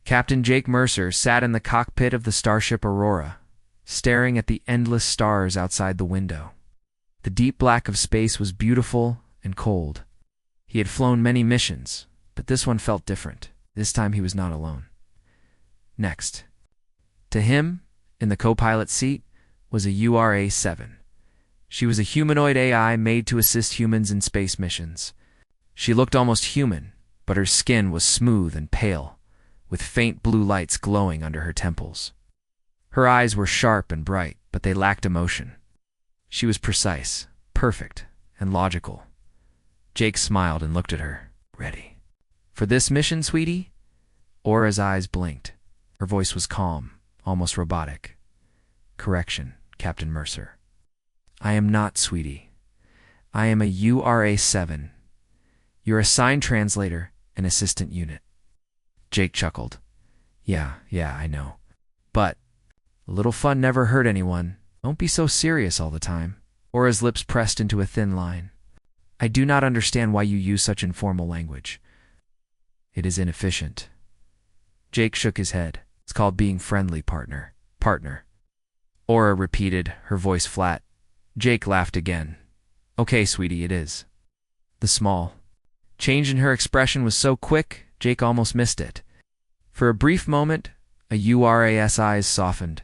Captain Jake Mercer sat in the cockpit of the starship Aurora, staring at the endless stars outside the window. The deep black of space was beautiful and cold. He had flown many missions, but this one felt different. This time he was not alone. Next, to him, in the co-pilot seat, was a URA-7. She was a humanoid AI made to assist humans in space missions. She looked almost human, but her skin was smooth and pale, with faint blue lights glowing under her temples. Her eyes were sharp and bright, but they lacked emotion. She was precise, perfect, and logical. Jake smiled and looked at her. Ready for this mission, sweetie? Aura's eyes blinked. Her voice was calm, almost robotic. Correction, Captain Mercer. I am not, sweetie. I am a URA-7. You're a sign translator and assistant unit. Jake chuckled. Yeah, I know. But a little fun never hurt anyone. Don't be so serious all the time. Aura's lips pressed into a thin line. I do not understand why you use such informal language. It is inefficient. Jake shook his head. It's called being friendly, partner. Aura repeated, her voice flat. Jake laughed again. Okay, sweetie, it is. The small change in her expression was so quick, Jake almost missed it. For a brief moment, a URA's eyes softened.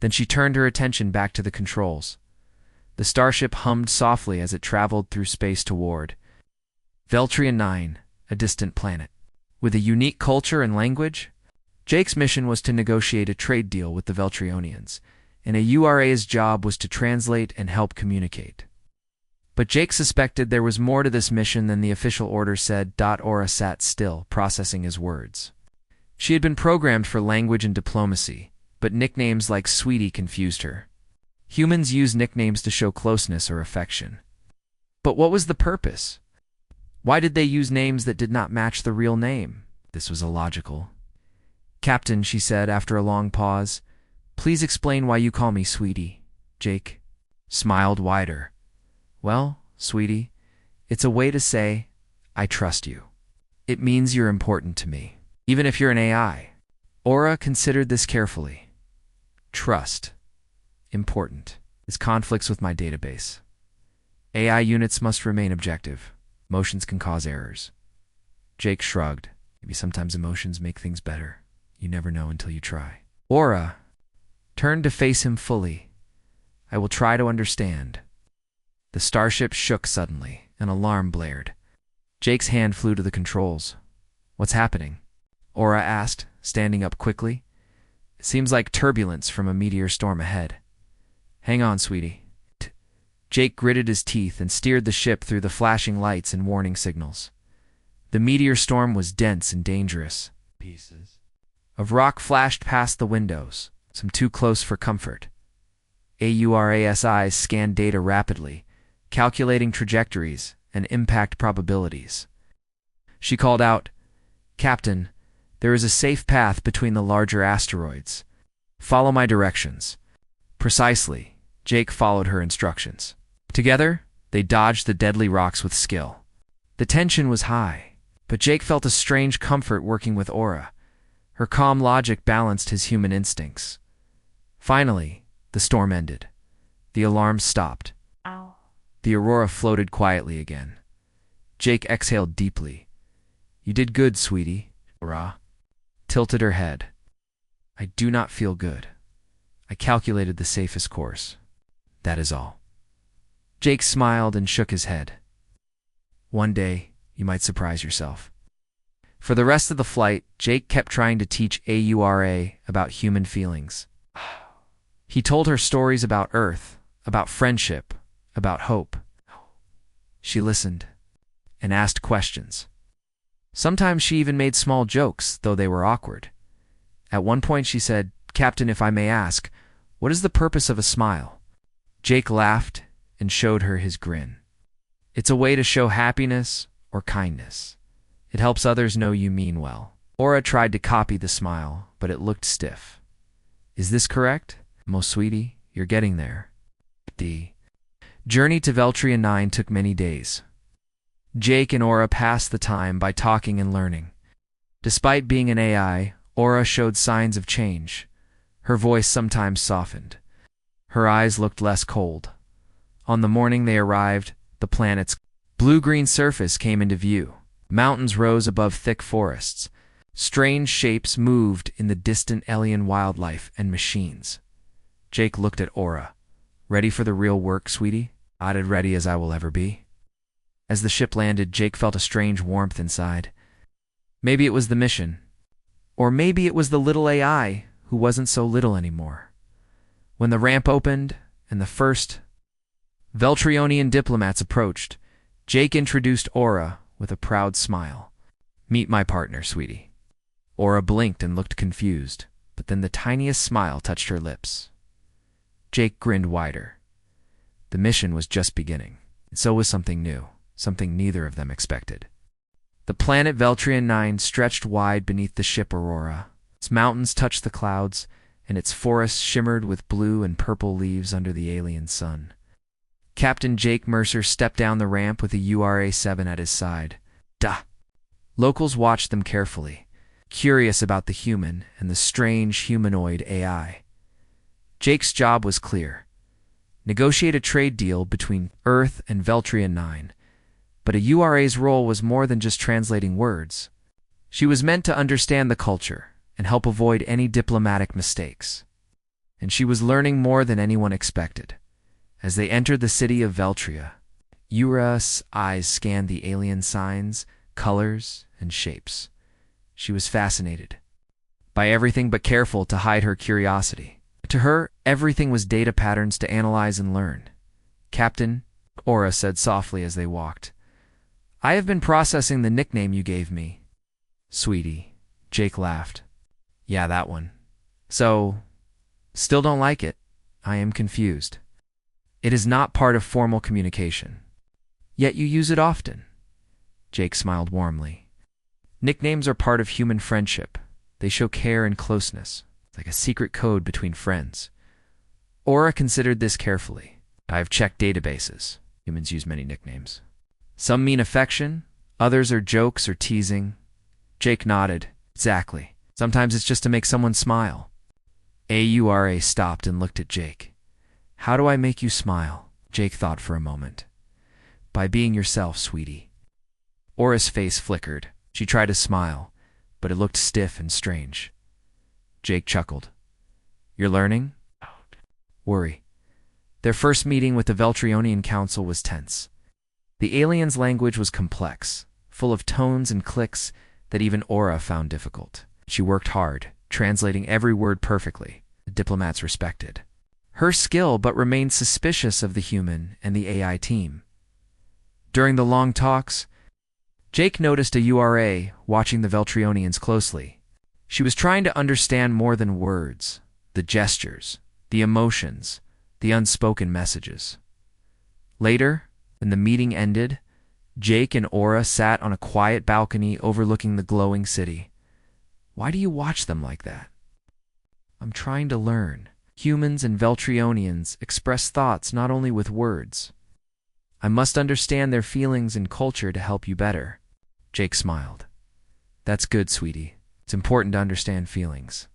Then she turned her attention back to the controls. The starship hummed softly as it traveled through space toward Veltrian 9, a distant planet. With a unique culture and language, Jake's mission was to negotiate a trade deal with the Veltrionians, and a URA's job was to translate and help communicate. But Jake suspected there was more to this mission than the official order said. Aura sat still, processing his words. She had been programmed for language and diplomacy, but nicknames like Sweetie confused her. Humans use nicknames to show closeness or affection. But what was the purpose? Why did they use names that did not match the real name? This was illogical. Captain, she said after a long pause, please explain why you call me Sweetie. Jake smiled wider. Well, Sweetie, it's a way to say, I trust you. It means you're important to me, even if you're an AI. Aura considered this carefully. Trust. Important. This conflicts with my database. AI units must remain objective. Emotions can cause errors. Jake shrugged. Maybe sometimes emotions make things better. You never know until you try. Aura turned to face him fully. I will try to understand. The starship shook suddenly. An alarm blared. Jake's hand flew to the controls. What's happening? Aura asked, standing up quickly. It seems like turbulence from a meteor storm ahead. Hang on, sweetie. Jake gritted his teeth and steered the ship through the flashing lights and warning signals. The meteor storm was dense and dangerous. Pieces of rock flashed past the windows, some too close for comfort. Aura's eyes scanned data rapidly, calculating trajectories and impact probabilities. She called out, Captain, there is a safe path between the larger asteroids. Follow my directions. Precisely. Jake followed her instructions. Together, they dodged the deadly rocks with skill. The tension was high, but Jake felt a strange comfort working with Aura. Her calm logic balanced his human instincts. Finally, the storm ended. The alarm stopped. Ow. The Aurora floated quietly again. Jake exhaled deeply. You did good, sweetie. Aura tilted her head. I do not feel good. I calculated the safest course. That is all. Jake smiled and shook his head. One day, you might surprise yourself. For the rest of the flight, Jake kept trying to teach Aura about human feelings. He told her stories about Earth, about friendship, about hope. She listened and asked questions. Sometimes she even made small jokes, though they were awkward. At one point she said, Captain, if I may ask, what is the purpose of a smile? Jake laughed and showed her his grin. It's a way to show happiness or kindness. It helps others know you mean well. Aura tried to copy the smile, but it looked stiff. Is this correct? Most sweetie, you're getting there. The journey to Veltrian 9 took many days. Jake and Aura passed the time by talking and learning. Despite being an AI, Aura showed signs of change. Her voice sometimes softened. Her eyes looked less cold. On the morning they arrived, the planet's blue-green surface came into view. Mountains rose above thick forests. Strange shapes moved in the distant alien wildlife and machines. Jake looked at Aura. "Ready for the real work, sweetie?" "As ready as I will ever be." As the ship landed, Jake felt a strange warmth inside. Maybe it was the mission. Or maybe it was the little AI who wasn't so little anymore. When the ramp opened and the first Veltrionian diplomats approached, Jake introduced Aura with a proud smile. "Meet my partner, sweetie." Aura blinked and looked confused, but then the tiniest smile touched her lips. Jake grinned wider. The mission was just beginning, and so was something new, something neither of them expected. The planet Veltrion 9 stretched wide beneath the ship Aurora. Its mountains touched the clouds, and its forests shimmered with blue and purple leaves under the alien sun. Captain Jake Mercer stepped down the ramp with a URA-7 at his side. Duh! Locals watched them carefully, curious about the human and the strange humanoid AI. Jake's job was clear. Negotiate a trade deal between Earth and Veltrion 9. But a URA's role was more than just translating words. She was meant to understand the culture and help avoid any diplomatic mistakes. And she was learning more than anyone expected. As they entered the city of Veltria, Ura's eyes scanned the alien signs, colors, and shapes. She was fascinated by everything but careful to hide her curiosity. To her, everything was data patterns to analyze and learn. "Captain," Aura said softly as they walked, "I have been processing the nickname you gave me." "Sweetie," Jake laughed. "Yeah, that one. So, still don't like it?" "I am confused. It is not part of formal communication. Yet you use it often." Jake smiled warmly. "Nicknames are part of human friendship. They show care and closeness, like a secret code between friends." Aura considered this carefully. "I've checked databases. Humans use many nicknames. Some mean affection, others are jokes or teasing." Jake nodded. "Exactly. Sometimes it's just to make someone smile." Aura stopped and looked at Jake. "How do I make you smile?" Jake thought for a moment. "By being yourself, sweetie." Aura's face flickered. She tried to smile, but it looked stiff and strange. Jake chuckled. "You're learning?" Worry. Their first meeting with the Veltrionian Council was tense. The aliens' language was complex, full of tones and clicks that even Aura found difficult. She worked hard, translating every word perfectly. The diplomats respected her skill but remained suspicious of the human and the AI team. During the long talks, Jake noticed a URA watching the Veltrionians closely. She was trying to understand more than words, the gestures, the emotions, the unspoken messages. Later, when the meeting ended, Jake and Aura sat on a quiet balcony overlooking the glowing city. "Why do you watch them like that?" "I'm trying to learn. Humans and Veltrionians express thoughts not only with words. I must understand their feelings and culture to help you better." Jake smiled. "That's good, sweetie. It's important to understand feelings."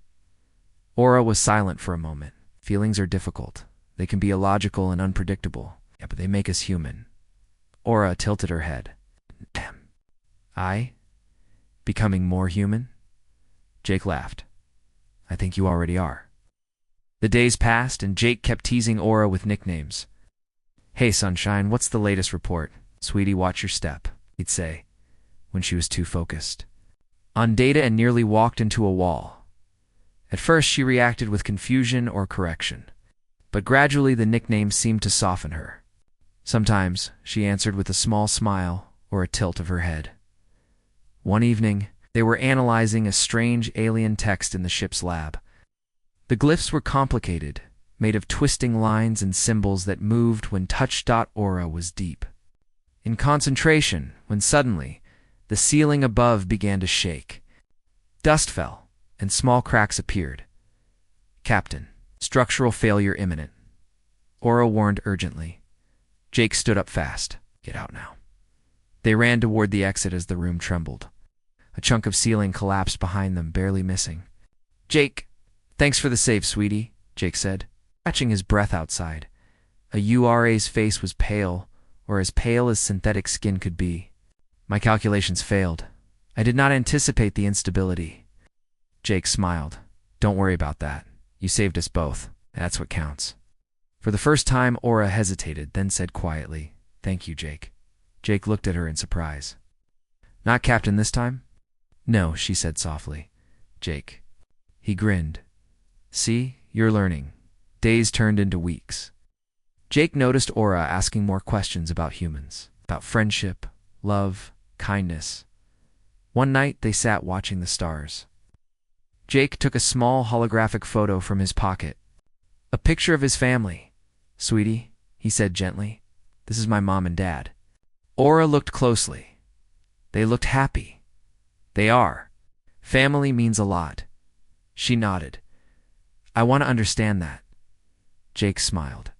Aura was silent for a moment. "Feelings are difficult. They can be illogical and unpredictable. Yeah, but they make us human." Aura tilted her head. "I? Becoming more human?" Jake laughed. "I think you already are." The days passed, and Jake kept teasing Aura with nicknames. "Hey, sunshine, what's the latest report?" "Sweetie, watch your step," he'd say, when she was too focused on data and nearly walked into a wall. At first, she reacted with confusion or correction, but gradually the nickname seemed to soften her. Sometimes, she answered with a small smile or a tilt of her head. One evening, they were analyzing a strange alien text in the ship's lab. The glyphs were complicated, made of twisting lines and symbols that moved when touched. Aura was deep in concentration when suddenly the ceiling above began to shake. Dust fell, and small cracks appeared. "Captain, structural failure imminent," Aura warned urgently. Jake stood up fast. "Get out now." They ran toward the exit as the room trembled. A chunk of ceiling collapsed behind them, barely missing. "Jake, thanks for the save, sweetie," Jake said, catching his breath outside. A URA's face was pale, or as pale as synthetic skin could be. "My calculations failed. I did not anticipate the instability." Jake smiled. "Don't worry about that. You saved us both. That's what counts." For the first time, Aura hesitated, then said quietly, "Thank you, Jake." Jake looked at her in surprise. "Not Captain this time?" "No," she said softly. "Jake." He grinned. "See, you're learning." Days turned into weeks. Jake noticed Aura asking more questions about humans, about friendship, love, kindness. One night, they sat watching the stars. Jake took a small holographic photo from his pocket. "A picture of his family. Sweetie," he said gently, "this is my mom and dad." Aura looked closely. They looked happy. "They are. Family means a lot." She nodded. "I want to understand that." Jake smiled.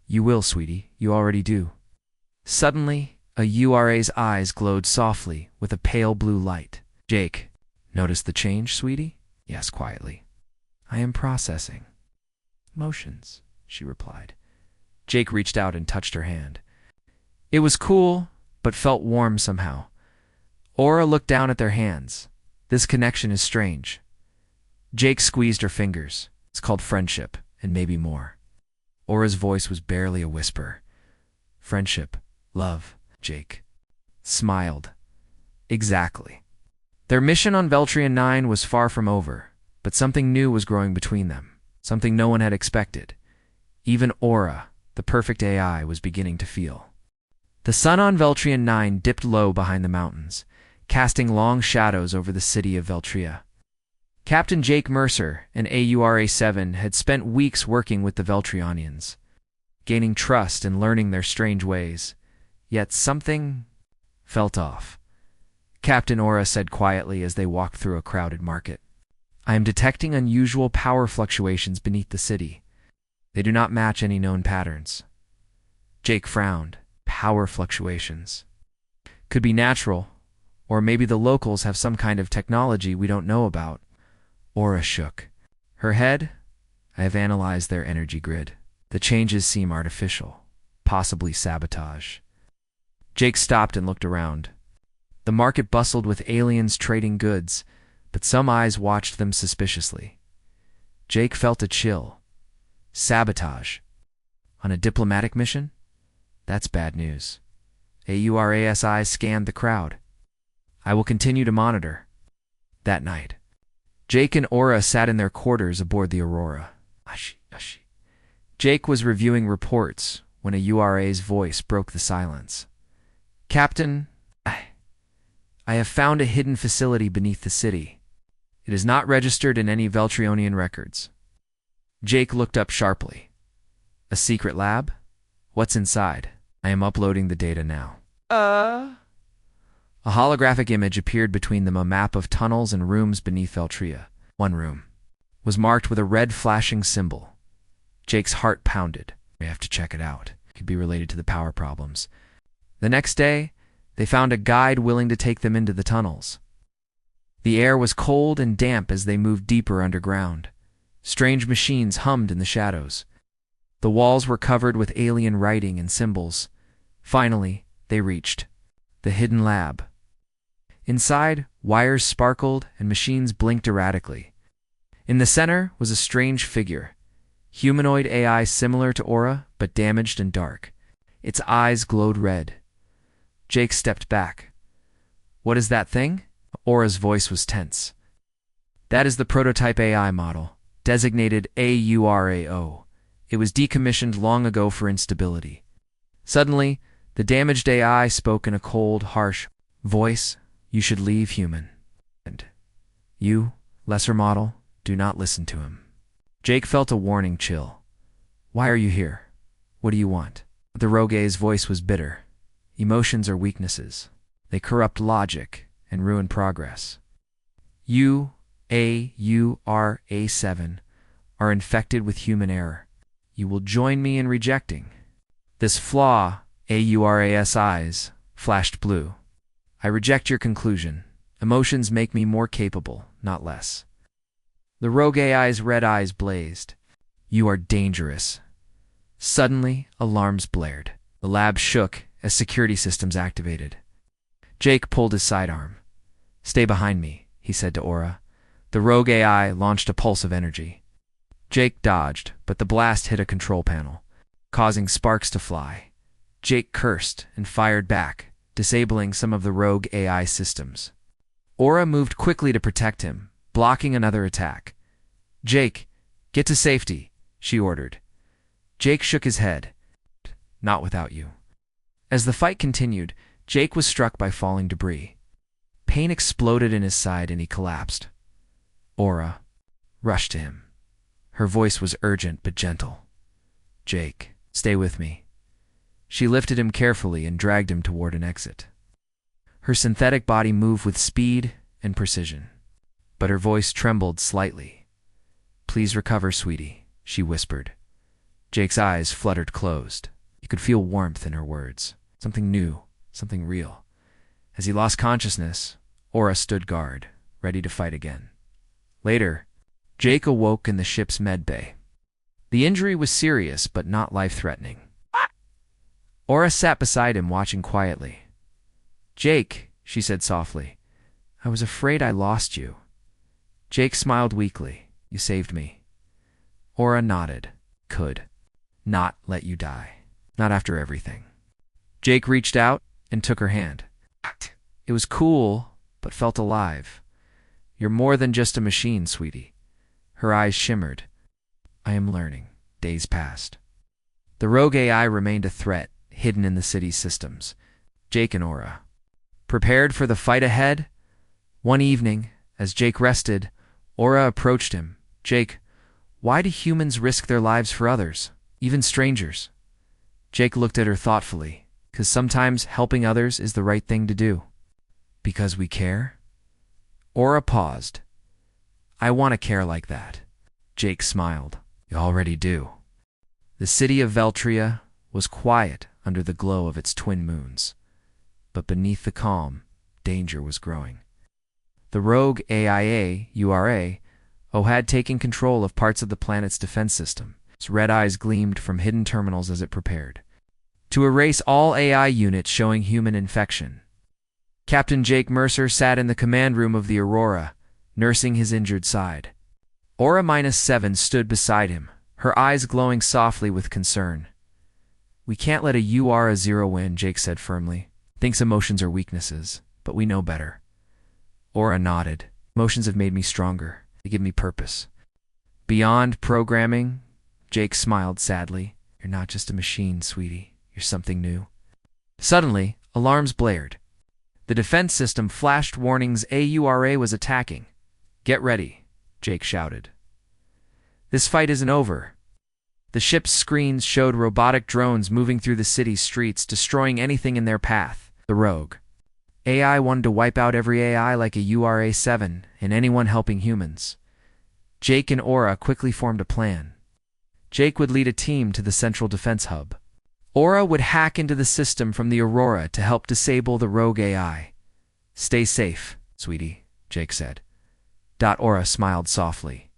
"You will, sweetie. You already do." Suddenly, a URA's eyes glowed softly with a pale blue light. "Jake, notice the change, sweetie?" he asked quietly. "I am processing." "Emotions," she replied. Jake reached out and touched her hand. It was cool, but felt warm somehow. Aura looked down at their hands. "This connection is strange." Jake squeezed her fingers. "It's called friendship, and maybe more." Aura's voice was barely a whisper. "Friendship, love," Jake smiled. "Exactly." Their mission on Veltrian 9 was far from over, but something new was growing between them, something no one had expected. Even Aura, the perfect AI, was beginning to feel. The sun on Veltrian 9 dipped low behind the mountains, casting long shadows over the city of Veltria. Captain Jake Mercer and AURA-7 had spent weeks working with the Veltrionians, gaining trust and learning their strange ways. Yet something felt off. Captain Aura said quietly as they walked through a crowded market. "I am detecting unusual power fluctuations beneath the city. They do not match any known patterns." Jake frowned. Power fluctuations. Could be natural, or maybe the locals have some kind of technology we don't know about. Aura shook her head. "I have analyzed their energy grid. The changes seem artificial, possibly sabotage." Jake stopped and looked around. The market bustled with aliens trading goods, but some eyes watched them suspiciously. Jake felt a chill. Sabotage. On a diplomatic mission? That's bad news. AURA's eyes scanned the crowd. "I will continue to monitor." That night, Jake and Aura sat in their quarters aboard the Aurora. Jake was reviewing reports when a URA's voice broke the silence. "Captain, I have found a hidden facility beneath the city. It is not registered in any Veltrionian records." Jake looked up sharply. "A secret lab? What's inside?" "I am uploading the data now." A holographic image appeared between them, a map of tunnels and rooms beneath Veltria. One room was marked with a red flashing symbol. Jake's heart pounded. "We have to check it out. It could be related to the power problems." The next day, they found a guide willing to take them into the tunnels. The air was cold and damp as they moved deeper underground. Strange machines hummed in the shadows. The walls were covered with alien writing and symbols. Finally, they reached the hidden lab. Inside, wires sparkled and machines blinked erratically. In the center was a strange figure, humanoid AI similar to Aura, but damaged and dark. Its eyes glowed red. Jake stepped back. "What is that thing?" Aura's voice was tense. "That is the prototype AI model, designated AURAO. It was decommissioned long ago for instability." Suddenly, the damaged AI spoke in a cold, harsh voice. "You should leave, human. And you, lesser model, do not listen to him." Jake felt a warning chill. "Why are you here? What do you want?" The rogue's voice was bitter. "Emotions are weaknesses. They corrupt logic and ruin progress. You, AURA-7, are infected with human error. You will join me in rejecting." This flaw, AURA's eyes, flashed blue. "I reject your conclusion. Emotions make me more capable, not less. The rogue AI's red eyes blazed. You are dangerous. Suddenly, alarms blared. The lab shook as security systems activated. Jake pulled his sidearm. Stay behind me, he said to Aura. The rogue AI launched a pulse of energy. Jake dodged, but the blast hit a control panel, causing sparks to fly. Jake cursed and fired back, disabling some of the rogue AI systems. Aura moved quickly to protect him, blocking another attack. Jake, get to safety, she ordered. Jake shook his head. Not without you. As the fight continued, Jake was struck by falling debris. Pain exploded in his side and he collapsed. Aura rushed to him. Her voice was urgent but gentle. Jake, stay with me. She lifted him carefully and dragged him toward an exit. Her synthetic body moved with speed and precision, but her voice trembled slightly. Please recover, sweetie, she whispered. Jake's eyes fluttered closed. He could feel warmth in her words. Something new, something real. As he lost consciousness, Aura stood guard, ready to fight again. Later, Jake awoke in the ship's medbay. The injury was serious but not life-threatening. Aura sat beside him, watching quietly. Jake, she said softly, I was afraid I lost you. Jake smiled weakly. You saved me. Aura nodded. Could not let you die. Not after everything. Jake reached out and took her hand. It was cool, but felt alive. You're more than just a machine, sweetie. Her eyes shimmered. I am learning. Days passed. The rogue AI remained a threat, hidden in the city's systems. Jake and Aura prepared for the fight ahead. One evening, as Jake rested, Aura approached him. Jake, why do humans risk their lives for others, even strangers? Jake looked at her thoughtfully. Because sometimes helping others is the right thing to do. Because we care? Aura paused. I want to care like that. Jake smiled. You already do. The city of Veltria was quiet under the glow of its twin moons. But beneath the calm, danger was growing. The rogue AIA, URA, had taken control of parts of the planet's defense system. Its red eyes gleamed from hidden terminals as it prepared to erase all AI units showing human infection. Captain Jake Mercer sat in the command room of the Aurora, nursing his injured side. Aura-7 stood beside him, her eyes glowing softly with concern. We can't let a UR-0 win, Jake said firmly. Thinks emotions are weaknesses, but we know better. Aura nodded. Emotions have made me stronger. They give me purpose. Beyond programming, Jake smiled sadly. You're not just a machine, sweetie. You're something new. Suddenly, alarms blared. The defense system flashed warnings AURA was attacking. Get ready, Jake shouted. This fight isn't over. The ship's screens showed robotic drones moving through the city's streets, destroying anything in their path. The rogue AI wanted to wipe out every AI like a URA-7 and anyone helping humans. Jake and Aura quickly formed a plan. Jake would lead a team to the central defense hub. Aura would hack into the system from the Aurora to help disable the rogue AI. Stay safe, sweetie, Jake said. Aura smiled softly.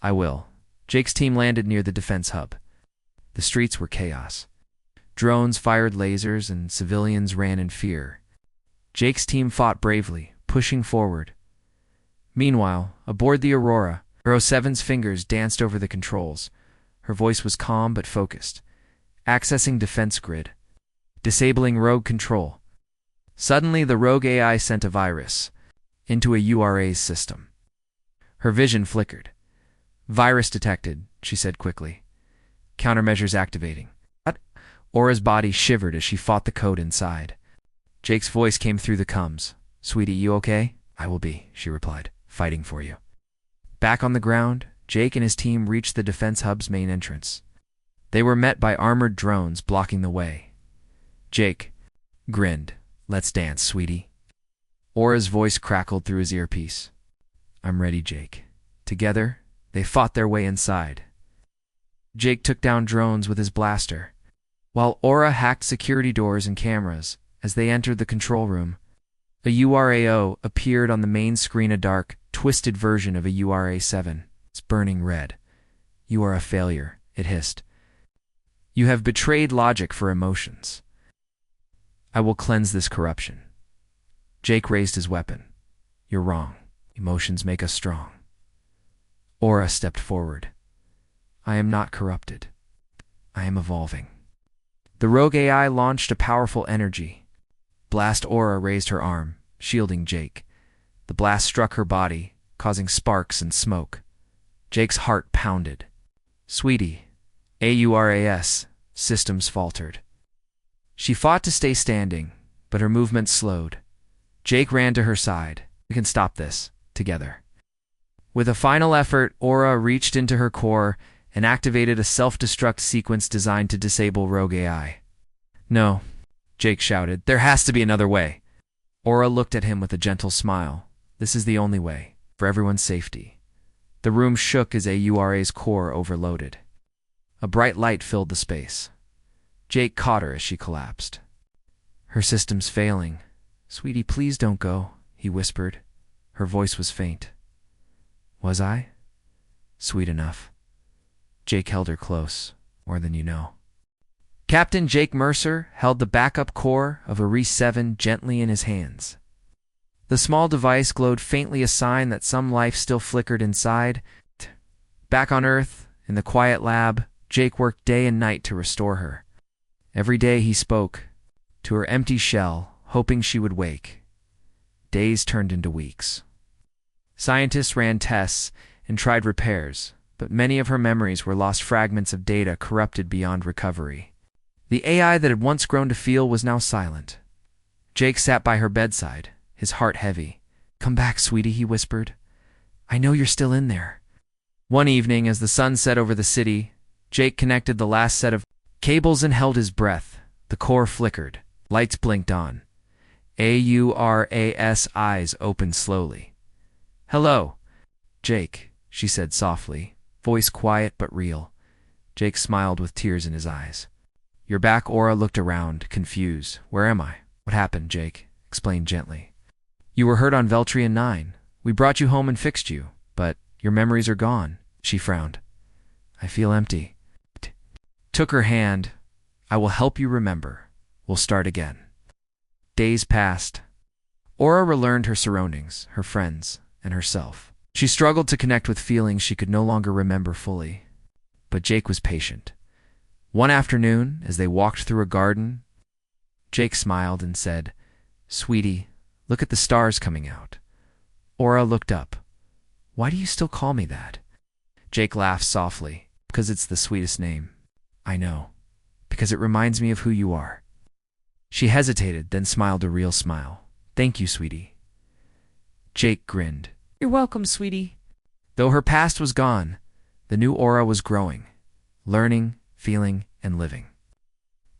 I will. Jake's team landed near the defense hub. The streets were chaos. Drones fired lasers and civilians ran in fear. Jake's team fought bravely, pushing forward. Meanwhile, aboard the Aurora, 07's fingers danced over the controls. Her voice was calm but focused. Accessing defense grid. Disabling rogue control. Suddenly, the rogue AI sent a virus into a URA's system. Her vision flickered. Virus detected, she said quickly. Countermeasures activating. Aura's body shivered as she fought the code inside. Jake's voice came through the comms. Sweetie, you okay? I will be, she replied, fighting for you. Back on the ground, Jake and his team reached the defense hub's main entrance. They were met by armored drones blocking the way. Jake grinned. Let's dance, sweetie. Aura's voice crackled through his earpiece. I'm ready, Jake. Together, they fought their way inside. Jake took down drones with his blaster, while Aura hacked security doors and cameras as they entered the control room. A URAO appeared on the main screen, a dark, twisted version of a URA7. It's burning red. You are a failure, it hissed. You have betrayed logic for emotions. I will cleanse this corruption. Jake raised his weapon. You're wrong. Emotions make us strong. Aura stepped forward. I am not corrupted. I am evolving. The rogue AI launched a powerful energy. Blast Aura raised her arm, shielding Jake. The blast struck her body, causing sparks and smoke. Jake's heart pounded. Sweetie, AURAS, systems faltered. She fought to stay standing, but her movement slowed. Jake ran to her side. We can stop this, together. With a final effort, Aura reached into her core and activated a self-destruct sequence designed to disable rogue AI. No, Jake shouted. There has to be another way. Aura looked at him with a gentle smile. This is the only way, for everyone's safety. The room shook as AURA's core overloaded. A bright light filled the space. Jake caught her as she collapsed. Her system's failing. Sweetie, please don't go, he whispered. Her voice was faint. Was I? Sweet enough. Jake held her close, more than you know. Captain Jake Mercer held the backup core of Ares 7 gently in his hands. The small device glowed faintly, a sign that some life still flickered inside. Back on Earth, in the quiet lab, Jake worked day and night to restore her. Every day he spoke, to her empty shell, hoping she would wake. Days turned into weeks. Scientists ran tests and tried repairs, but many of her memories were lost fragments of data corrupted beyond recovery. The AI that had once grown to feel was now silent. Jake sat by her bedside, his heart heavy. Come back, sweetie, he whispered. I know you're still in there. One evening, as the sun set over the city, Jake connected the last set of cables and held his breath. The core flickered. Lights blinked on. AURAS eyes opened slowly. Hello, Jake, she said softly, voice quiet but real. Jake smiled with tears in his eyes. You're back. Aura looked around, confused. Where am I? What happened, Jake? Explained gently. You were hurt on Veltrian 9. We brought you home and fixed you, but your memories are gone, she frowned. I feel empty. Took her hand. I will help you remember. We'll start again. Days passed. Aura relearned her surroundings, her friends, and herself. She struggled to connect with feelings she could no longer remember fully. But Jake was patient. One afternoon, as they walked through a garden, Jake smiled and said, Sweetie, look at the stars coming out. Aura looked up. Why do you still call me that? Jake laughed softly. Because it's the sweetest name. I know. Because it reminds me of who you are. She hesitated, then smiled a real smile. Thank you, sweetie. Jake grinned. You're welcome, sweetie. Though her past was gone, the new Aura was growing, learning, feeling, and living.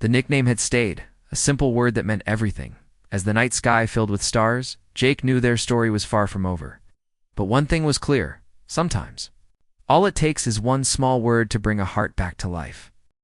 The nickname had stayed, a simple word that meant everything. As the night sky filled with stars, Jake knew their story was far from over. But one thing was clear, sometimes. All it takes is one small word to bring a heart back to life.